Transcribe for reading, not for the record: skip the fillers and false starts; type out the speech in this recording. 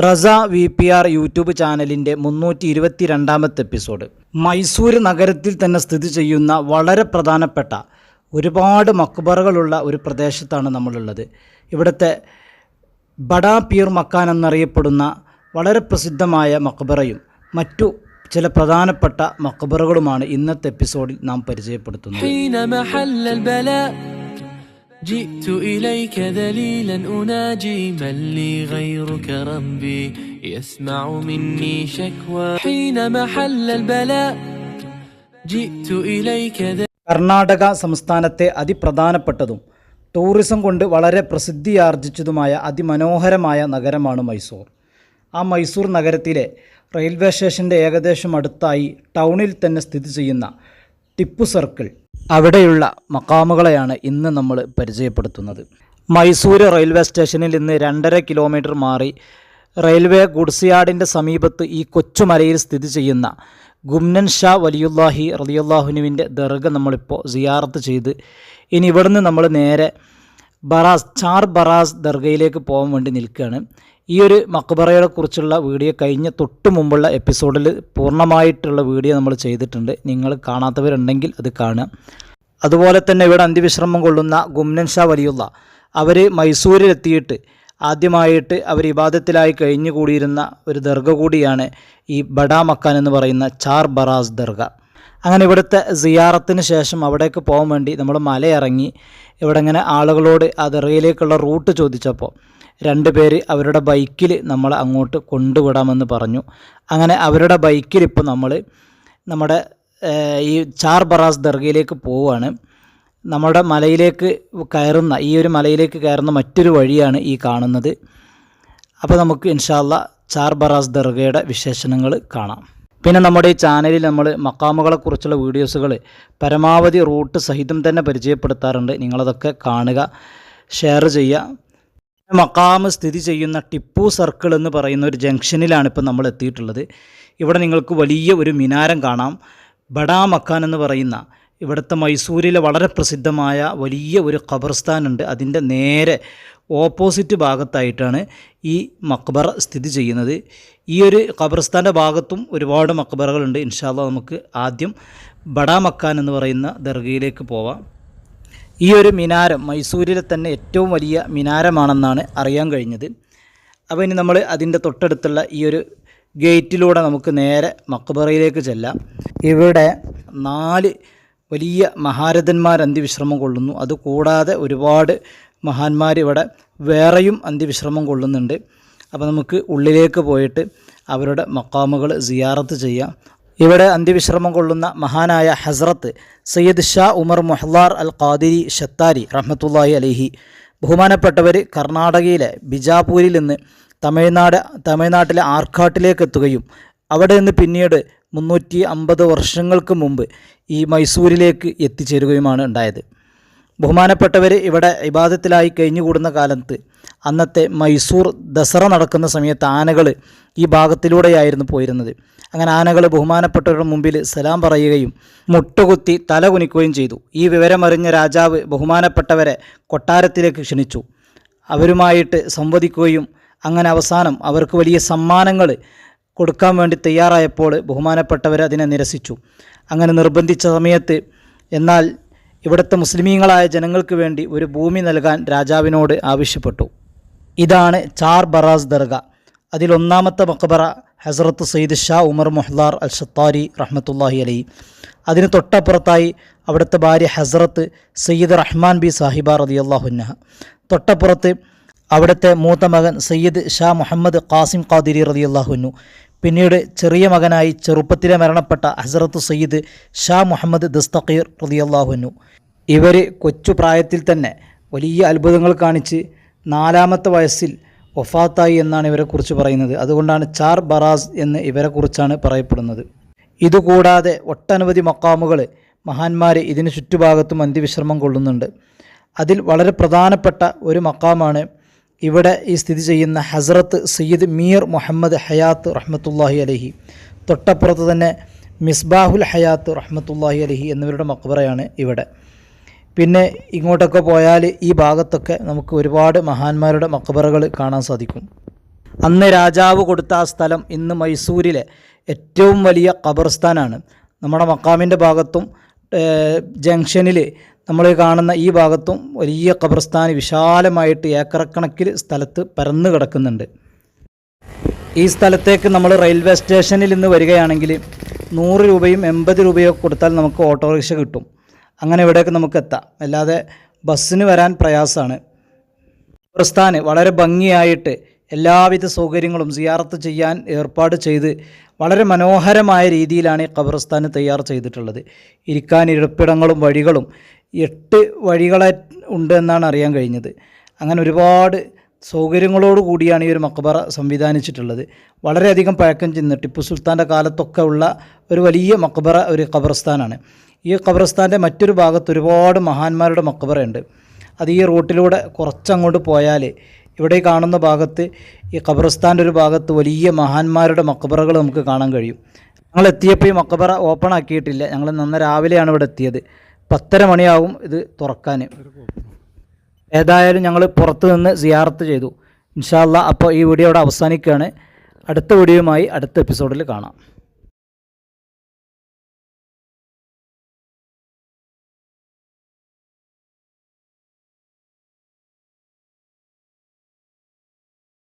Reza VPR YouTube ചാനലിൻ്റെ 322ാമത്തെ episode. Mysore നഗരത്തിൽ തന്നെ സ്ഥിതി ചെയ്യുന്ന വളരെ പ്രധാനപ്പെട്ട ഒരുപാട് മക്ബറകളുള്ള ഒരു പ്രദേശത്താണ് നമ്മളുള്ളത്. ഇവിടുത്തെ ബഡാ പീർ മക്കാൻ എന്നറിയപ്പെടുന്ന വളരെ പ്രസിദ്ധമായ മക്ബറയും മറ്റു ചില പ്രധാനപ്പെട്ട മക്ബറകളുമാണ് ഇന്നത്തെ എപ്പിസോഡിൽ നാം പരിചയപ്പെടുത്തുന്നത്. جئت إليك ذليلا أناجي من لي غيرك ربي يسمع مني شكوى حين محل البلاء جئت إليك കർണാടക സംസ്ഥാനത്തെ അതിപ്രധാനപ്പെട്ടതും ടൂറിസം കൊണ്ട് വളരെ പ്രസിദ്ധിയാർജിച്ചതുമായ അതിമനോഹരമായ നഗരമാണ് മൈസൂർ. ആ മൈസൂർ നഗരത്തിലെ റെയിൽവേ സ്റ്റേഷൻ്റെ ഏകദേശം അടുത്തായി ടൗണിൽ തന്നെ സ്ഥിതി ചെയ്യുന്ന ടിപ്പു സർക്കിൾ, അവിടെയുള്ള മക്കാമുകളെയാണ് ഇന്ന് നമ്മൾ പരിചയപ്പെടുത്തുന്നത്. മൈസൂർ റെയിൽവേ സ്റ്റേഷനിൽ നിന്ന് 2.5 കിലോമീറ്റർ മാറി റെയിൽവേ ഗുഡ്സ് യാർഡിൻ്റെ സമീപത്ത് ഈ കൊച്ചുമലയിൽ സ്ഥിതി ചെയ്യുന്ന ഗുംനൻ ഷാ വലിയുല്ലാഹി റളിയല്ലാഹുവിൻ്റെ ദർഗ നമ്മളിപ്പോൾ സിയാറത്ത് ചെയ്ത് ഇനി ഇവിടുന്ന് നമ്മൾ നേരെ ചാർ ബറാസ് ദർഗയിലേക്ക് പോകാൻ വേണ്ടി നിൽക്കുകയാണ്. ഈ ഒരു മക്ബറയെ കുറിച്ചുള്ള വീഡിയോ കഴിഞ്ഞ തൊട്ട് മുമ്പുള്ള എപ്പിസോഡിൽ പൂർണ്ണമായിട്ടുള്ള വീഡിയോ നമ്മൾ ചെയ്തിട്ടുണ്ട്. നിങ്ങൾ കാണാത്തവരുണ്ടെങ്കിൽ അത് കാണുക. അതുപോലെ തന്നെ ഇവിടെ അന്ത്യവിശ്രമം കൊള്ളുന്ന ഗുംനൻ ഷാ വലിയുള്ള അവർ മൈസൂരിലെത്തിയിട്ട് ആദ്യമായിട്ട് അവർ ഇബാദത്തിലായി കഴിഞ്ഞുകൂടിയിരുന്ന ഒരു ദർഗ കൂടിയാണ് ഈ ബഡാ മക്കാൻ എന്ന് പറയുന്ന ചാർ ബറാസ് ദർഗ. അങ്ങനെ ഇവിടുത്തെ സിയാറത്തിന് ശേഷം അവിടേക്ക് പോകാൻ വേണ്ടി നമ്മൾ മലയിറങ്ങി ഇവിടെ ഇങ്ങനെ ആളുകളോട് ആ ദർഗയിലേക്കുള്ള റൂട്ട് ചോദിച്ചപ്പോൾ 2 പേര് അവരുടെ ബൈക്കിൽ നമ്മളെ അങ്ങോട്ട് കൊണ്ടുവിടാമെന്ന് പറഞ്ഞു. അങ്ങനെ അവരുടെ ബൈക്കിൽ ഇപ്പോൾ നമ്മൾ നമ്മുടെ ഈ ചാർ ബറാസ് ദർഗയിലേക്ക് പോവുകയാണ്. നമ്മുടെ മലയിലേക്ക് കയറുന്ന ഈ ഒരു മലയിലേക്ക് കയറുന്ന മറ്റൊരു വഴിയാണ് ഈ കാണുന്നത്. അപ്പോൾ നമുക്ക് ഇൻഷാ അല്ലാഹ് ചാർ ബറാസ് ദർഗയുടെ വിശേഷണങ്ങൾ കാണാം. പിന്നെ നമ്മുടെ ഈ ചാനലിൽ നമ്മൾ മക്കാമുകളെക്കുറിച്ചുള്ള വീഡിയോസുകൾ പരമാവധി റൂട്ട് സഹിതം തന്നെ പരിചയപ്പെടുത്താറുണ്ട്. നിങ്ങളതൊക്കെ കാണുക, ഷെയർ ചെയ്യുക. മക്കാമ് സ്ഥിതി ചെയ്യുന്ന ടിപ്പു സർക്കിൾ എന്ന് പറയുന്ന ഒരു ജംഗ്ഷനിലാണ് ഇപ്പോൾ നമ്മൾ എത്തിയിട്ടുള്ളത്. ഇവിടെ നിങ്ങൾക്ക് വലിയ ഒരു മിനാരം കാണാം. ബഡാ മക്കാൻ എന്ന് പറയുന്ന ഇവിടുത്തെ മൈസൂരിലെ വളരെ പ്രസിദ്ധമായ വലിയ ഒരു ഖബർസ്ഥാനുണ്ട്. അതിൻ്റെ നേരെ ഓപ്പോസിറ്റ് ഭാഗത്തായിട്ടാണ് ഈ മക്ബറ സ്ഥിതി ചെയ്യുന്നത്. ഈ ഒരു ഖബർസ്ഥാൻ്റെ ഭാഗത്തും ഒരുപാട് മക്ബറകളുണ്ട്. ഇൻഷാ അല്ലാഹ് നമുക്ക് ആദ്യം ബഡാ മക്കാൻ എന്ന് പറയുന്ന ദർഗയിലേക്ക് പോവാം. ഈ ഒരു മിനാരം മൈസൂരിലെ തന്നെ ഏറ്റവും വലിയ മിനാരമാണെന്നാണ് അറിയാൻ കഴിഞ്ഞത്. അപ്പോൾ ഇനി നമ്മൾ അതിൻ്റെ തൊട്ടടുത്തുള്ള ഈ ഒരു ഗേറ്റിലൂടെ നമുക്ക് നേരെ മക്ബറയിലേക്ക് ചെല്ലാം. ഇവിടെ 4 വലിയ മഹാരഥന്മാർ അന്ത്യവിശ്രമം കൊള്ളുന്നു. അതുകൂടാതെ ഒരുപാട് മഹാന്മാർ ഇവിടെ വേറെയും അന്ത്യവിശ്രമം കൊള്ളുന്നുണ്ട്. അപ്പോൾ നമുക്ക് ഉള്ളിലേക്ക് പോയിട്ട് അവരുടെ മക്കാമുകൾ സിയാറത്ത് ചെയ്യാം. ഇവിടെ അന്ത്യവിശ്രമം കൊള്ളുന്ന മഹാനായ ഹസ്രത്ത് സയ്യിദ് ഷാ ഉമർ മുഹ്ലാർ അൽ ഖാദിരി ഷത്താരി റഹ്മത്തുള്ളാഹി അലൈഹി, ബഹുമാനപ്പെട്ടവർ കർണാടകയിലെ ബിജാപൂരിൽ നിന്ന് തമിഴ്നാട്ടിലെ ആർക്കാട്ടിലേക്ക് എത്തുകയും അവിടെ നിന്ന് പിന്നീട് 350 വർഷങ്ങൾക്ക് മുമ്പ് ഈ മൈസൂരിലേക്ക് എത്തിച്ചേരുകയുമാണ് ഉണ്ടായത്. ബഹുമാനപ്പെട്ടവർ ഇവിടെ ഇബാദത്തിലായി കഴിഞ്ഞുകൂടുന്ന കാലത്ത് അന്നത്തെ മൈസൂർ ദസറ നടക്കുന്ന സമയത്ത് ആനകൾ ഈ ഭാഗത്തിലൂടെയായിരുന്നു പോയിരുന്നത്. അങ്ങനെ ആനകൾ ബഹുമാനപ്പെട്ടവരുടെ മുമ്പിൽ സലാം പറയുകയും മുട്ടുകുത്തി തല കുനിക്കുകയും ചെയ്തു. ഈ വിവരമറിഞ്ഞ രാജാവ് ബഹുമാനപ്പെട്ടവരെ കൊട്ടാരത്തിലേക്ക് ക്ഷണിച്ചു. അവരുമായിട്ട് സംവദിക്കുകയും അങ്ങനെ അവസാനം അവർക്ക് വലിയ സമ്മാനങ്ങൾ കൊടുക്കാൻ വേണ്ടി തയ്യാറായപ്പോൾ ബഹുമാനപ്പെട്ടവർ അതിനെ നിരസിച്ചു. അങ്ങനെ നിർബന്ധിച്ച സമയത്ത് എന്നാൽ ഇവിടുത്തെ മുസ്ലിമീങ്ങളായ ജനങ്ങൾക്ക് വേണ്ടി ഒരു ഭൂമി നൽകാൻ രാജാവിനോട് ആവശ്യപ്പെട്ടു. ഇതാണ് ചാർ ബറാസ് ദർഗ. അതിൽ 1ാമത്തെ മക്ബറ ഹസ്രത്ത് സയ്യിദ് ഷാ ഉമർ മുഹ്ലാർ അൽ ഷത്താരി റഹ്മത്തുള്ളാഹി അലൈഹി. അതിന് തൊട്ടപ്പുറത്തായി അവിടുത്തെ ഭാര്യ ഹസ്രത്ത് സയ്യിദ് റഹ്മാൻ ബി സാഹിബ റളിയല്ലാഹു അൻഹ. തൊട്ടപ്പുറത്ത് അവിടുത്തെ മൂത്ത മകൻ സയ്യിദ് ഷാ മുഹമ്മദ് ഖാസിം ഖാദിരി റളിയല്ലാഹു അൻഹു. പിന്നീട് ചെറിയ മകനായി ചെറുപ്പത്തിലെ മരണപ്പെട്ട ഹസ്രത്ത് സയ്യിദ് ഷാ മുഹമ്മദ് ദസ്തഖീർ റളിയല്ലാഹു അൻഹു. ഇവർ കൊച്ചു പ്രായത്തിൽ തന്നെ വലിയ അത്ഭുതങ്ങൾ കാണിച്ച് 4ാമത്തെ വയസ്സിൽ വഫാത്തായി എന്നാണ് ഇവരെക്കുറിച്ച് പറയുന്നത്. അതുകൊണ്ടാണ് ചാർ ബറാസ് എന്ന് ഇവരെക്കുറിച്ചാണ് പറയപ്പെടുന്നത്. ഇതുകൂടാതെ ഒട്ടനവധി മക്കാമുകൾ മഹാന്മാർ ഇതിന് ചുറ്റുഭാഗത്തും അന്ത്യവിശ്രമം കൊള്ളുന്നുണ്ട്. അതിൽ വളരെ പ്രധാനപ്പെട്ട ഒരു മക്കാമാണ് ഇവിടെ ഈ സ്ഥിതി ചെയ്യുന്ന ഹസ്രത്ത് സയ്യിദ് മീർ മുഹമ്മദ് ഹയാത്ത് റഹ്മത്തുള്ളാഹി അലൈഹി. തൊട്ടപ്പുറത്ത് തന്നെ മിസ്ബാഹുൽ ഹയാത്ത് റഹ്മത്തുള്ളാഹി അലൈഹി എന്നിവരുടെ മക്ബറയാണ് ഇവിടെ. പിന്നെ ഇങ്ങോട്ടൊക്കെ പോയാൽ ഈ ഭാഗത്തൊക്കെ നമുക്ക് ഒരുപാട് മഹാന്മാരുടെ മക്ബറകൾ കാണാൻ സാധിക്കും. അന്ന് രാജാവ് കൊടുത്ത ആ സ്ഥലം ഇന്ന് മൈസൂരിലെ ഏറ്റവും വലിയ ഖബർസ്ഥാനാണ്. നമ്മുടെ മക്കാമിൻ്റെ ഭാഗത്തും ജംഗ്ഷനിൽ നമ്മൾ കാണുന്ന ഈ ഭാഗത്തും വലിയ ഖബർസ്ഥാൻ വിശാലമായിട്ട് ഏക്കറക്കണക്കിൽ സ്ഥലത്ത് പരന്നു കിടക്കുന്നുണ്ട്. ഈ സ്ഥലത്തേക്ക് നമ്മൾ റെയിൽവേ സ്റ്റേഷനിൽ നിന്ന് വരികയാണെങ്കിൽ 100 രൂപയും 80 രൂപയോ കൊടുത്താൽ നമുക്ക് ഓട്ടോറിക്ഷ കിട്ടും. അങ്ങനെ ഇവിടേക്ക് നമുക്ക് എത്താം. അല്ലാതെ ബസ്സിന് വരാൻ പ്രയാസമാണ്. ഖബർസ്ഥാൻ വളരെ ഭംഗിയായിട്ട് എല്ലാവിധ സൗകര്യങ്ങളും സിയാറത്ത് ചെയ്യാൻ ഏർപ്പാട് ചെയ്ത് വളരെ മനോഹരമായ രീതിയിലാണ് ഈ ഖബർസ്ഥാൻ തയ്യാർ ചെയ്തിട്ടുള്ളത്. ഇരിക്കാൻ ഇരിപ്പിടങ്ങളും വഴികളും 8 വഴികളെ ഉണ്ട് എന്നാണ് അറിയാൻ കഴിഞ്ഞത്. അങ്ങനെ ഒരുപാട് സൗകര്യങ്ങളോട് കൂടിയാണ് ഈ ഒരു മക്ബറ സംവിധാനിച്ചിട്ടുള്ളത്. വളരെയധികം പഴക്കം ചെന്ന് ടിപ്പു സുൽത്താൻ്റെ കാലത്തൊക്കെ ഉള്ള ഒരു വലിയ മക്ബറ, ഒരു ഖബർസ്ഥാനാണ്. ഈ ഖബർസ്ഥാൻ്റെ മറ്റൊരു ഭാഗത്ത് ഒരുപാട് മഹാന്മാരുടെ മക്ബറയുണ്ട്. അത് ഈ റൂട്ടിലൂടെ കുറച്ചങ്ങോട്ട് പോയാൽ ഇവിടെ കാണുന്ന ഭാഗത്ത് ഈ ഖബർസ്ഥാൻ്റെ ഒരു ഭാഗത്ത് വലിയ മഹാന്മാരുടെ മക്ബറകൾ നമുക്ക് കാണാൻ കഴിയും. ഞങ്ങൾ എത്തിയപ്പോൾ ഈ മക്ബറ ഓപ്പൺ ആക്കിയിട്ടില്ല. ഞങ്ങൾ നന്ന രാവിലെയാണ് ഇവിടെ എത്തിയത്. 10:30 മണിയാവും ഇത് തുറക്കാൻ. ഏതായാലും ഞങ്ങൾ പുറത്ത് നിന്ന് സിയാറത്ത് ചെയ്തു. ഇൻഷാ അല്ലാഹ് അപ്പോൾ ഈ വീഡിയോ ഇവിടെ അവസാനിക്കുകയാണ്. അടുത്ത വീഡിയോയുമായി അടുത്ത എപ്പിസോഡിൽ കാണാം.